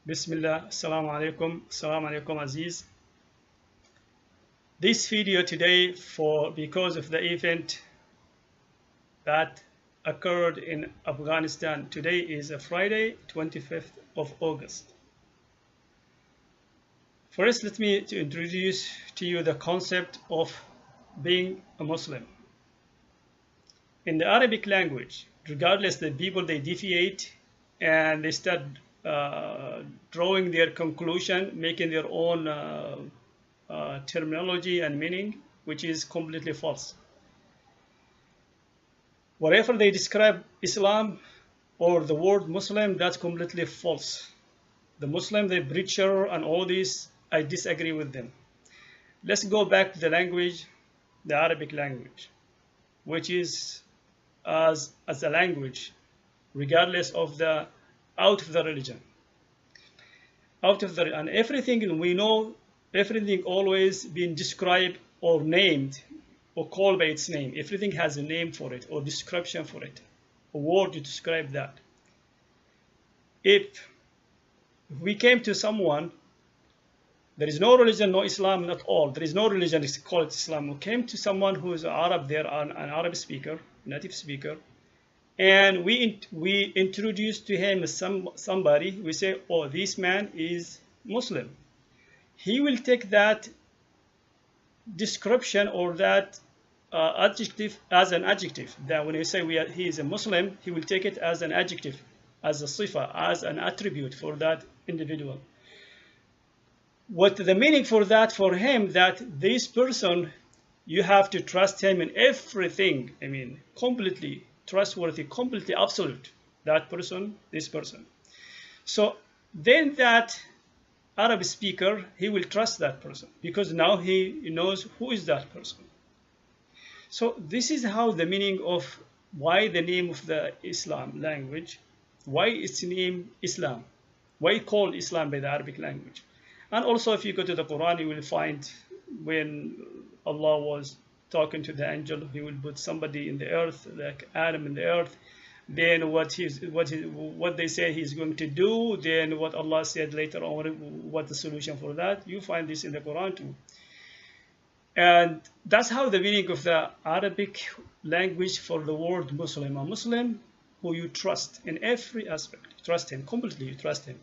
Bismillah, assalamu alaikum Aziz. This video today because of the event that occurred in Afghanistan. Today is a Friday, 25th of August. First, let me introduce to you the concept of being a Muslim. In the Arabic language, regardless the people they deviate and they start drawing their conclusion, making their own terminology and meaning, which is completely false. Whatever they describe Islam or the word Muslim, that's completely false. The Muslim, the preacher and all this, I disagree with them. Let's go back to the language, the Arabic language, which is as a language, regardless of the out of the religion. And everything we know, everything always been described or named or called by its name. Everything has a name for it or description for it, a word to describe that. If we came to someone, there is no religion, no Islam, not all. There is no religion, it's called Islam. We came to someone who is an Arab, there, an Arab speaker, native speaker, and we introduce to him somebody. We say, oh, this man is Muslim. He will take that description or that adjective as an adjective. That when we say he is a Muslim, he will take it as an adjective, as a sifa, as an attribute for that individual. What the meaning for that for him, that this person, you have to trust him in everything. I mean, completely trustworthy, completely absolute. That person, this person. So then that Arab speaker, he will trust that person because now he knows who is that person. So this is how the meaning of why the name of the Islam language, why its name Islam, why called Islam by the Arabic language. And also if you go to the Quran, you will find when Allah was talking to the angel, he will put somebody in the earth, like Adam in the earth. Then what they say he's going to do, then what Allah said later on, what the solution for that. You find this in the Quran too. And that's how the meaning of the Arabic language for the word Muslim. A Muslim who you trust in every aspect. Trust him completely, you trust him.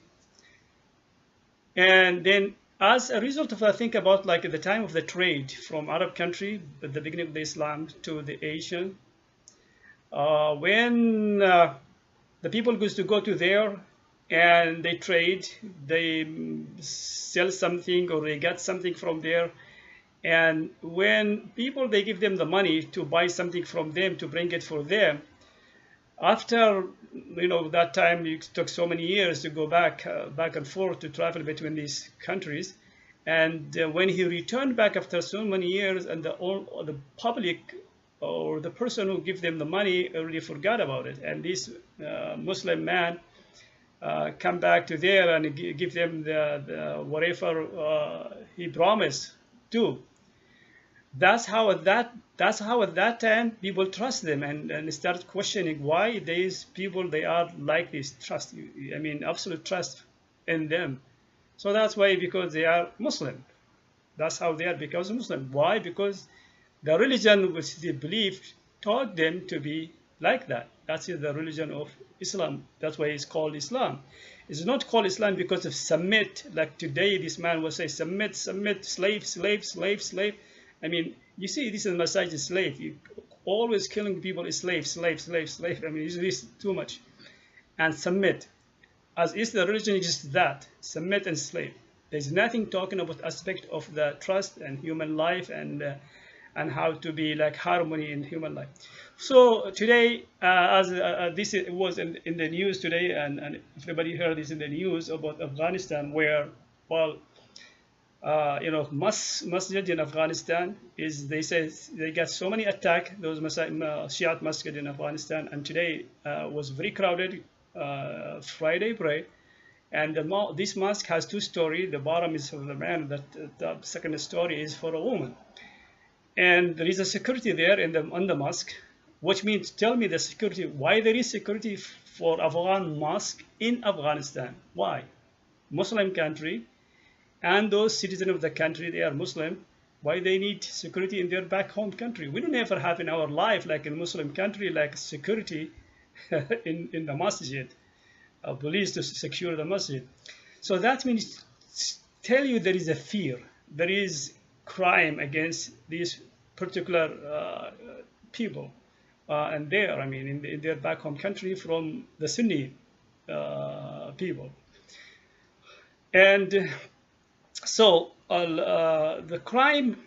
And then as a result of that, think about like at the time of the trade from Arab country, at the beginning of the Islam to the Asian, when the people used to go to there and they trade, they sell something or they get something from there. And when people, they give them the money to buy something from them, to bring it for them, after, that time it took so many years to go back and forth to travel between these countries. And when he returned back after so many years, and the public or the person who gave them the money already forgot about it. And this Muslim man come back to there and give them the whatever he promised to. That's how at that time people trust them and start questioning why these people, they are like this. Trust, I mean, absolute trust in them. So that's why, because they are Muslim. That's how they are, because Muslim. Why? Because the religion which they believed taught them to be like that. That's the religion of Islam. That's why it's called Islam. It's not called Islam because of submit. Like today, this man will say submit, submit, slave, slave, slave, slave. I mean, you see, this is message is slave. You always killing people is slave, slave, slave, slave. I mean, this is too much. And submit, as is the religion, is just that, submit and slave. There's nothing talking about aspect of the trust and human life and how to be like harmony in human life. So today, as this was in the news today, and everybody heard this in the news about Afghanistan, where, well, masjid in Afghanistan is, they say they got so many attack, those Shiite Mosque in Afghanistan, and today was very crowded, Friday prayer, and this mosque has two stories. The bottom is for the man, the second story is for a woman, and there is a security there on the mosque, which means, tell me the security, why there is security for Afghan mosque in Afghanistan, why? Muslim country, and those citizens of the country, they are Muslim. Why they need security in their back home country? We don't ever have in our life, like in Muslim country, like security in the masjid, police to secure the masjid. So that means tell you there is a fear, there is crime against these particular people, and there, I mean, in their back home country from the Sunni people. And so the crime,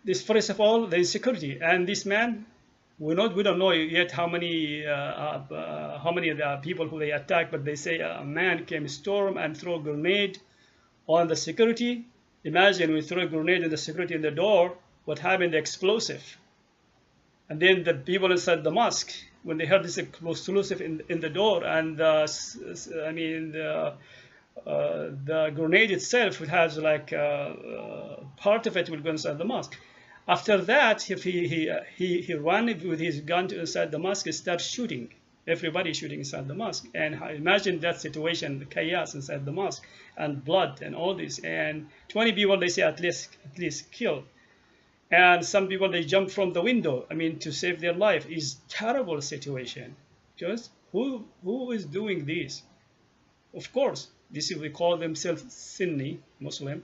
this first of all, the insecurity, and this man, we don't know yet how many of the people who they attacked, but they say a man came storm and throw a grenade on the security. Imagine we throw a grenade in the security in the door, what happened? The explosive. And then the people inside the mosque, when they heard this explosive in the door, and I mean the grenade itself, it has like part of it will go inside the mosque. After that, if he ran with his gun to inside the mosque and start shooting, everybody shooting inside the mosque. And imagine that situation, the chaos inside the mosque, and blood and all this. And 20 people, they say at least killed. And some people, they jump from the window, I mean, to save their life. Is terrible situation. Because who is doing this? Of course, this is, we call themselves Sunni Muslim,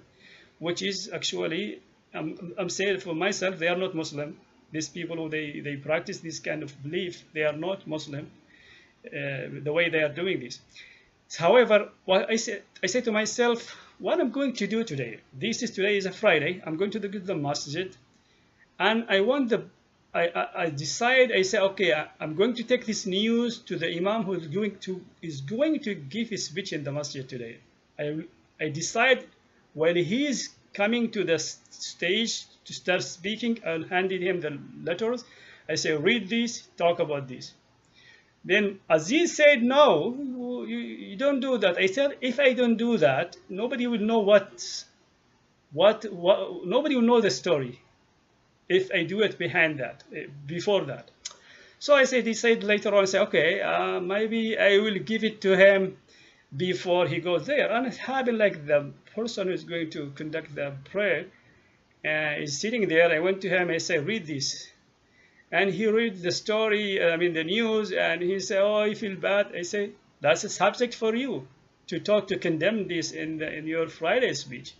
which is actually, I'm saying for myself, they are not Muslim. These people who they practice this kind of belief, they are not Muslim, the way they are doing this. However, what I say to myself, what I'm going to do today, today is a Friday, I'm going to the masjid, and I decide, I say, okay, I'm going to take this news to the imam who is going to give his speech in the masjid today. I decide while he is coming to the stage to start speaking, I'll hand him the letters. I say, read this, talk about this. Then Aziz said, no, you don't do that. I said, if I don't do that, nobody will know nobody will know the story if I do it before that. So I decided later on, I say, okay, maybe I will give it to him before he goes there. And it happened like the person who is going to conduct the prayer is sitting there. I went to him, I said, read this. And he read the story, I mean the news, and he said, oh, I feel bad. I say, that's a subject for you to condemn this in your Friday speech.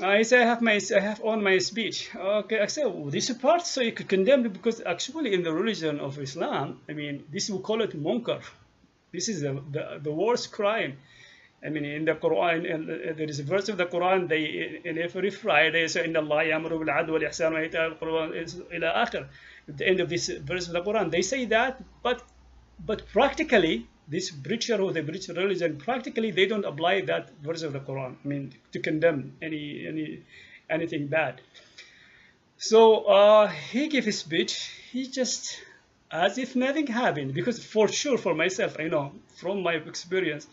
I say, I have on my speech. Okay, I say, well, this part, so you could condemn it, because actually in the religion of Islam, I mean, this we call it munkar. This is the worst crime. I mean, in the Quran, there is a verse of the Quran, in every Friday, so in Allah ya'muru bil 'adli wal ihsan wa ita'i al-qurba ila akhir. At the end of this verse of the Quran, they say that, but practically, this preacher who they preach religion, practically they don't apply that verse of the Quran. I mean, to condemn anything bad. So he gave his speech. He just as if nothing happened, because for sure, for myself, I know from my experience,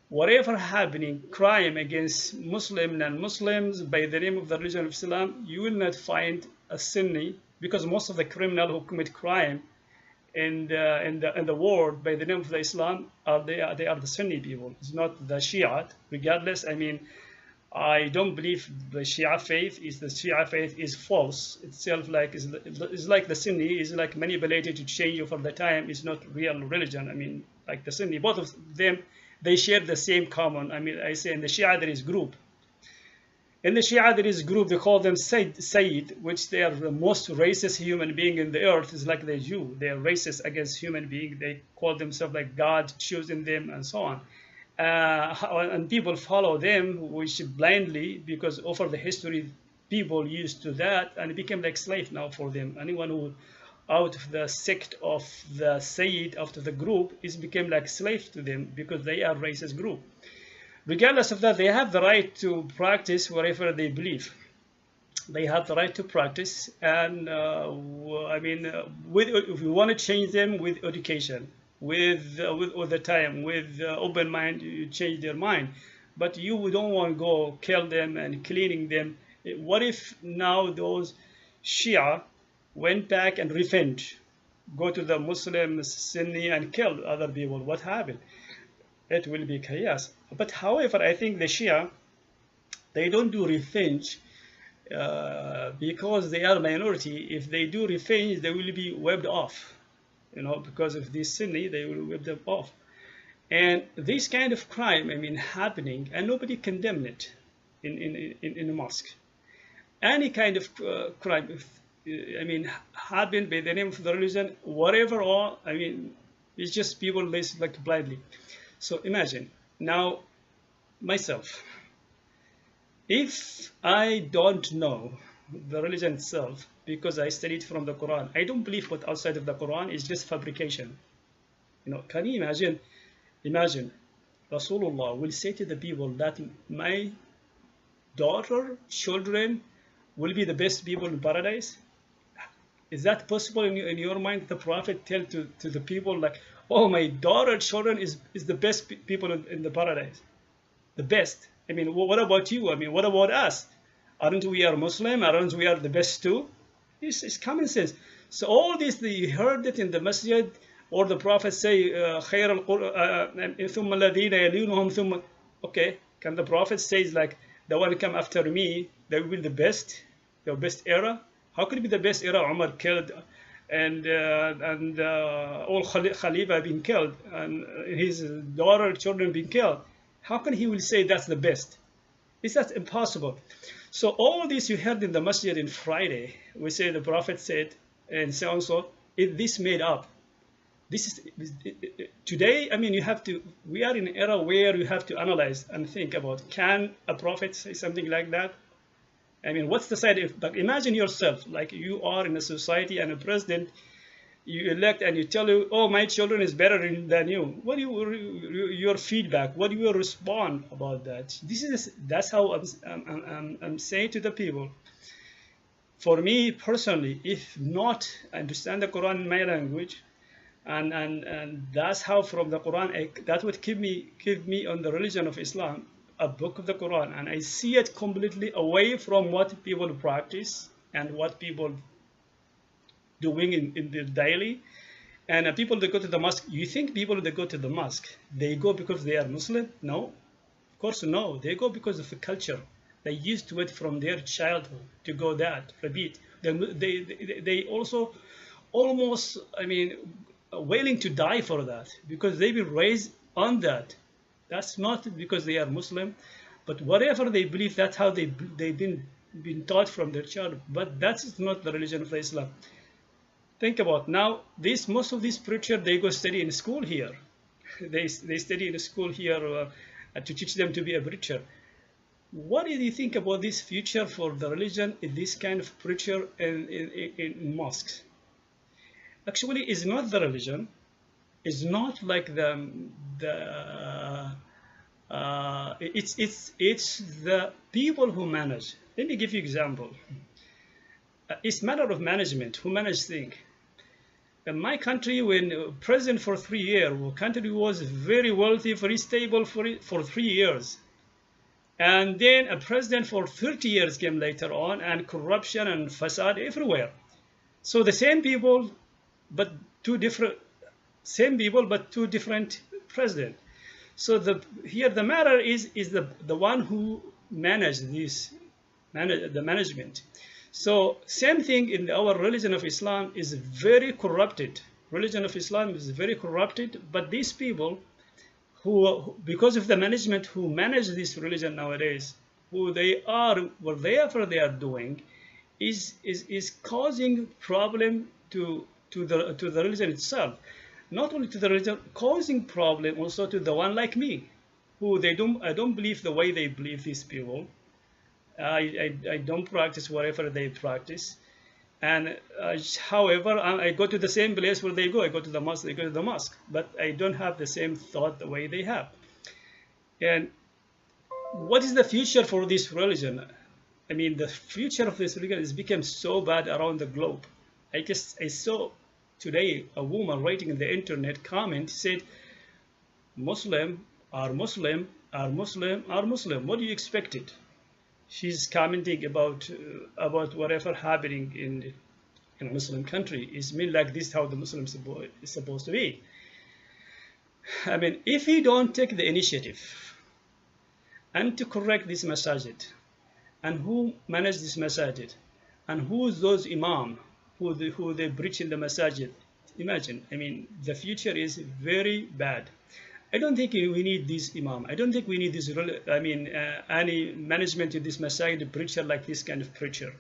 whatever happening, crime against Muslim and Muslims by the name of the religion of Islam, you will not find a Sunni, because most of the criminals who commit crime in the world by the name of the Islam they are the Sunni people. It's not the Shia. Regardless, I mean, I don't believe the Shia faith is false itself. Like it's like the Sunni is like manipulated to change over the time. It's not real religion. I mean, like the Sunni, both of them, they share the same common. I mean, I say in the Shia there is group. In the Shia there is group. They call them Sayyid, which they are the most racist human being in the earth. It's like the Jew. They are racist against human being. They call themselves like God choosing them and so on. And people follow them, which blindly, because over the history, people used to that, and it became like slave now for them. Anyone who out of the sect of the Sayyid, after the group, is became like slave to them, because they are racist group. Regardless of that, they have the right to practice whatever they believe. They have the right to practice, and I mean, if we want to change them with education, with all the time, with open mind, you change their mind. But you don't want to go kill them and cleaning them. What if now those Shia went back and revenge, go to the Muslim Sunni and kill other people? What happened? It will be chaos. But however, I think the Shia, they don't do revenge because they are minority. If they do revenge, they will be wiped off. Because of this Sunni, they will whip them off. And this kind of crime, I mean, happening, and nobody condemned it in the mosque. Any kind of crime, I mean, happened by the name of the religion, whatever, or I mean, it's just people listen like blindly. So imagine now myself, if I don't know the religion itself because I studied from the Quran, I don't believe what outside of the Quran is just fabrication. Can you imagine? Imagine Rasulullah will say to the people that my daughter, children will be the best people in paradise. Is that possible in your mind? The Prophet tell to the people like, oh, my daughter, children is the best people in the paradise. The best. I mean, what about you? I mean, what about us? Aren't we are Muslim? Aren't we are the best too? It's common sense. So all this, they heard it in the masjid, or the Prophet say, okay, can the Prophet say like, the one come after me, they will be the best era? How could it be the best era? Umar killed, and all Khalifa have been killed, and his daughter, children been killed. How can he will say that's the best? Is that impossible? So all this you heard in the masjid in Friday, we say the Prophet said, and so on so, this made up. This is today. I mean, we are in an era where you have to analyze and think about, can a prophet say something like that? I mean, what's the side effect? But imagine yourself, like you are in a society and a president, you elect and you tell you, oh, my children is better than you. What do your feedback? What do you respond about that? That's how I'm saying to the people. For me personally, if not understand the Quran in my language, and that's how from the Quran, that would give me on the religion of Islam, a book of the Quran, and I see it completely away from what people practice and what people doing in their daily. And people that go to the mosque, you think people that go to the mosque, they go because they are Muslim? No, of course no. They go because of the culture. They used to it from their childhood to go that, repeat. They also almost, I mean, willing to die for that because they've been raised on that. That's not because they are Muslim, but whatever they believe, that's how they've been taught from their childhood. But that's not the religion of Islam. Think about now. Most of these preachers, they go study in school here. They study in school here to teach them to be a preacher. What do you think about this future for the religion in this kind of preacher in mosques? Actually, it's not the religion. It's not like it's the people who manage. Let me give you an example. It's matter of management. Who manage things? In my country, when president for 3 years, the country was very wealthy, very stable for 3 years. And then a president for 30 years came later on, and corruption and facade everywhere. So the same people, but two different presidents. So here the matter is the one who managed the management. So same thing in our religion of Islam is very corrupted. Religion of Islam is very corrupted, but these people who, because of the management who manage this religion nowadays, who they are, whatever they are doing, is causing problem to the religion itself. Not only to the religion, causing problem also to the one like me, who I don't believe the way they believe, these people. I don't practice whatever they practice, and however I go to the same place where they go. I go to the mosque, they go to the mosque, but I don't have the same thought the way they have. And what is the future for this religion? I mean, the future of this religion has become so bad around the globe. I saw today a woman writing in the internet comment said, Muslim are Muslim are Muslim are Muslim. What do you expect it? She's commenting about whatever happening in a Muslim country. It's mean like this how the Muslim is supposed to be. I mean, if you don't take the initiative and to correct this masajid, and who manage this masajid, and who's those imam who they preach in the masajid. Imagine, I mean, the future is very bad. I don't think we need this imam. I don't think we need this, I mean, any management in this masajid preacher like this kind of preacher.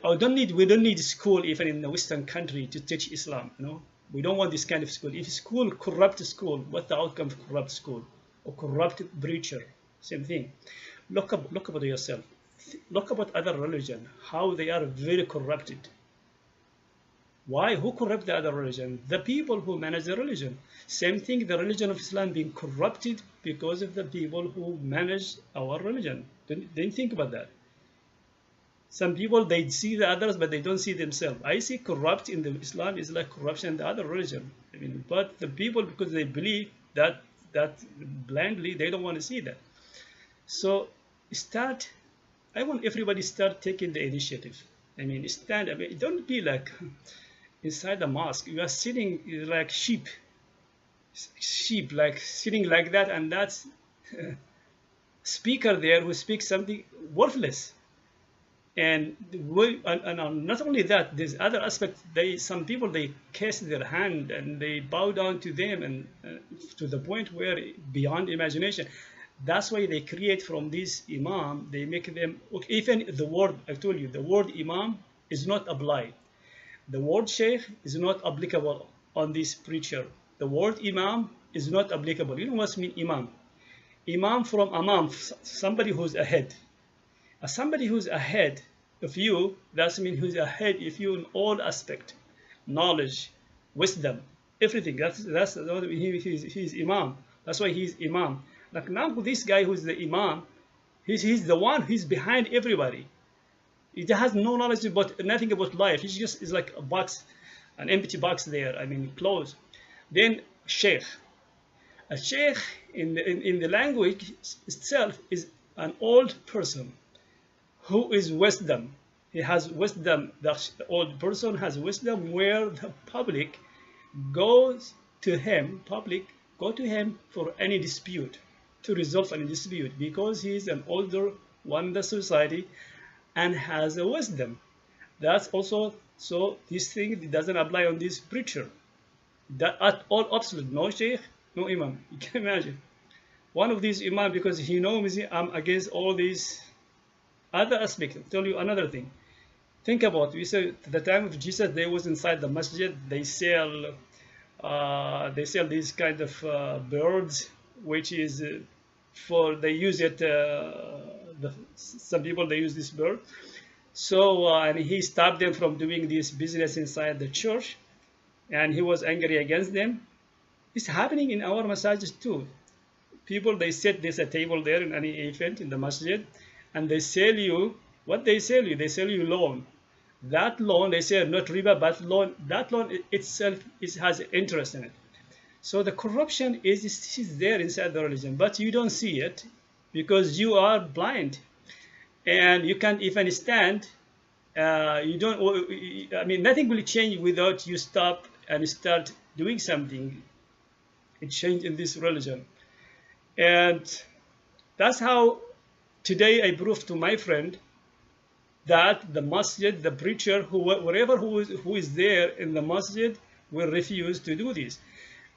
We don't need school even in the Western country to teach Islam. You know, we don't want this kind of school. If school corrupt school, what's the outcome of corrupt school or corrupt preacher? Same thing. Look about yourself. Look about other religion, how they are very corrupted. Why? Who corrupt the other religion? The people who manage the religion. Same thing, the religion of Islam being corrupted because of the people who manage our religion. Don't think about that. Some people, they see the others, but they don't see themselves. I see corrupt in the Islam is like corruption in the other religion. I mean, but the people, because they believe that blindly, they don't want to see that. So I want everybody start taking the initiative. I mean, don't be like inside the mosque. You are sitting like sheep, like sitting like that, and that's speaker there who speaks something worthless. And not only that, there's other aspects. Some people, they kiss their hand and they bow down to them, and to the point where beyond imagination. That's why they create from this imam, they make them, even the word, I told you, the word imam is not applied. The word sheikh is not applicable on this preacher. The word imam is not applicable. You know what I mean imam? Imam from amam, somebody who's ahead. Somebody who's ahead of you, that means who's ahead of you in all aspect, knowledge, wisdom, everything. That's he's imam. That's why he's imam. Like now, this guy who's the imam, he's the one who's behind everybody. He has no knowledge about nothing about life. He just is like a box, an empty box there. I mean, closed. Then sheikh. A sheikh in the language itself is an old person who is wisdom. He has wisdom. The old person has wisdom, where the public goes to him. Public go to him for any dispute, to resolve any dispute, because he is an older one in the society and has a wisdom. That's also, so this thing doesn't apply on this preacher. That at all absolute, no sheikh, no imam. You can imagine. One of these imam, because he knows I'm against all these other aspects. I'll tell you another thing. Think about, we said at the time of Jesus, they was inside the masjid, they sell these kind of birds, which is they use it, some people, they use this bird. So, and he stopped them from doing this business inside the church, and he was angry against them. It's happening in our masajid too. People, they set this a table there in any event in the masjid, and they sell you, what they sell you? They sell you loan. That loan, they say not riba, but loan, that loan itself has interest in it. So the corruption is there inside the religion, but you don't see it because you are blind and you can't even stand. You don't, I mean, nothing will change without you stop and start doing something. It changed in this religion. And that's how today I proved to my friend that the masjid, the preacher, wherever who is there in the masjid, will refuse to do this.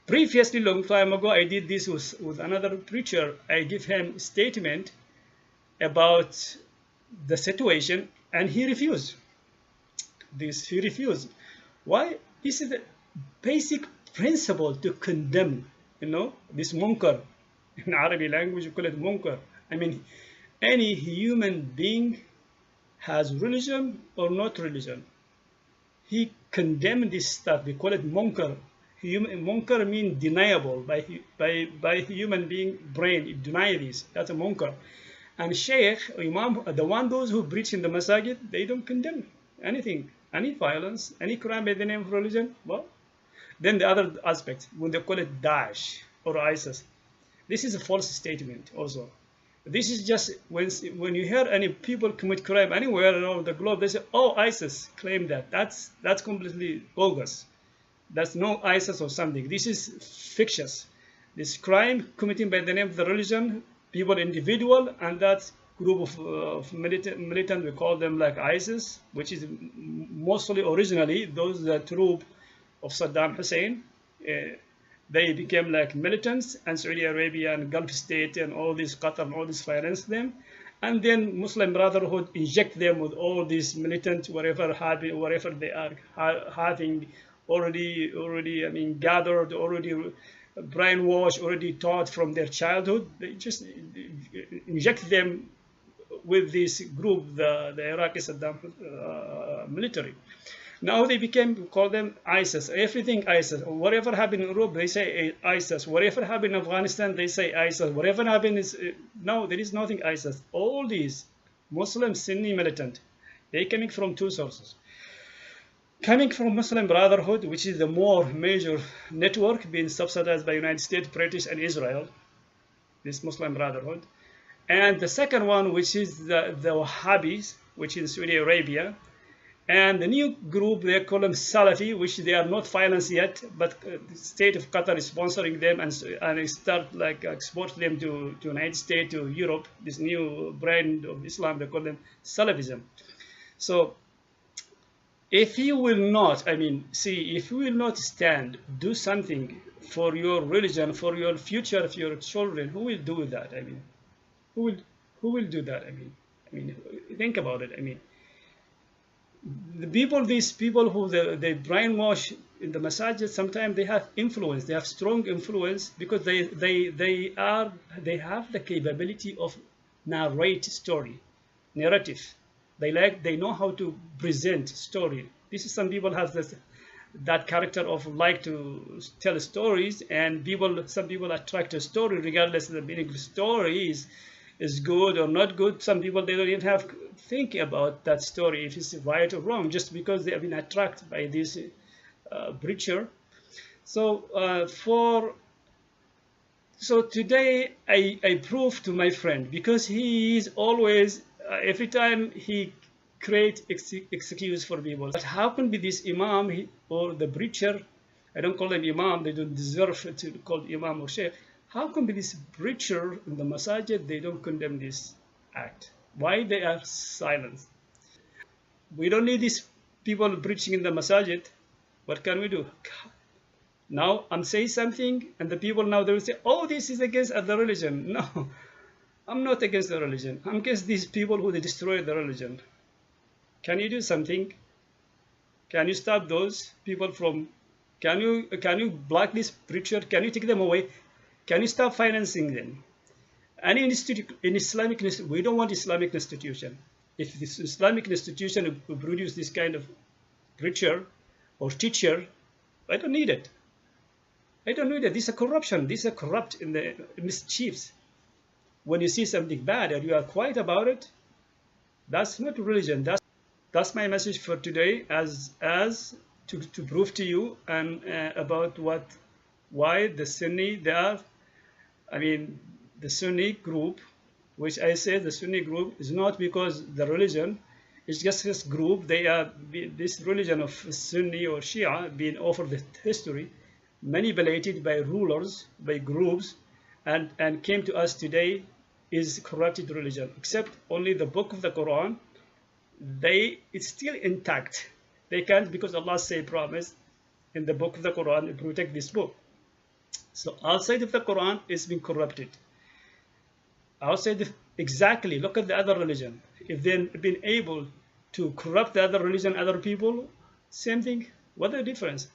Previously, long time ago, I did this with another preacher. I give him a statement about the situation, and he refused. He refused. Why? This is the basic principle to condemn. You know, this munkar. In Arabic language, you call it munkar. I mean, any human being has religion or not religion. He condemned this stuff. We call it munkar. Munkar means deniable by human being brain. You deny this. That's a munkar. And sheikh, imam, those who preach in the masajid, they don't condemn anything, any violence, any crime by the name of religion. Well, then the other aspect, when they call it Daesh or ISIS, this is a false statement also. This is just when you hear any people commit crime anywhere around the globe, they say, "Oh, ISIS claimed that." That's completely bogus. That's no ISIS or something. This is fictitious. This crime committed by the name of the religion people individual, and that group of militant, we call them like ISIS, which is mostly originally those the troop of Saddam Hussein. They became like militants, and Saudi Arabia and Gulf state and all these Qatar and all this finance them, and then Muslim Brotherhood inject them with all these militant wherever they are having already I mean gathered, already brainwashed, already taught from their childhood. They just inject them with this group, the Iraqi Saddam military. Now they call them ISIS. Everything ISIS. Whatever happened in Europe, they say ISIS. Whatever happened in Afghanistan, they say ISIS. Whatever happened is no, there is nothing ISIS. All these Muslim Sunni militant, they coming from two sources. Coming from Muslim Brotherhood, which is the more major network being subsidized by United States, British, and Israel. This Muslim Brotherhood, and the second one, which is the Wahhabis, which is Saudi Arabia. And the new group, they call them Salafi, which they are not financed yet, but the state of Qatar is sponsoring them and start like export them to United States, to Europe. This new brand of Islam, they call them Salafism. So if you will not, I mean, see, if you will not stand, do something for your religion, for your future, for your children, who will do that? I mean, who will do that? I mean, think about it. I mean, these people who they brainwash in the masajid, sometimes they have influence. They have strong influence because they have the capability of narrative. They know how to present story. This is, some people have that character of like to tell stories, and some people attract a story regardless of the meaning of the story is good or not good. Some people, they don't even have think about that story if it's right or wrong, just because they have been attracted by this preacher. So today I prove to my friend, because he is always every time he create excuse for people. But how can be this imam or the preacher? I don't call them imam. They don't deserve to be called imam or sheikh. How come this preacher in the masajid, they don't condemn this act? Why they are silent? We don't need these people preaching in the masajid. What can we do? Now I'm saying something, and the people now they will say, oh, this is against the religion. No, I'm not against the religion. I'm against these people who they destroy the religion. Can you do something? Can you stop those people from? Can you block this preacher? Can you take them away? Can you stop financing them? Any institute in Islamic, we don't want Islamic institution. If this Islamic institution will produce this kind of preacher or teacher, I don't need it. I don't need it. This is a corruption. This is a corrupt in the mischiefs. When you see something bad and you are quiet about it, that's not religion. That's my message for today, as to prove to you and about why the Sunni the Sunni group, which I say the Sunni group is not because the religion, it's just this group. This religion of Sunni or Shia being offered the history, manipulated by rulers, by groups, and came to us today is corrupted religion. Except only the book of the Quran, it's still intact. They can't, because Allah say promise in the book of the Quran to protect this book. So outside of the Quran, it's been corrupted. Exactly, look at the other religion. If they've been able to corrupt the other religion, other people, same thing. What the difference?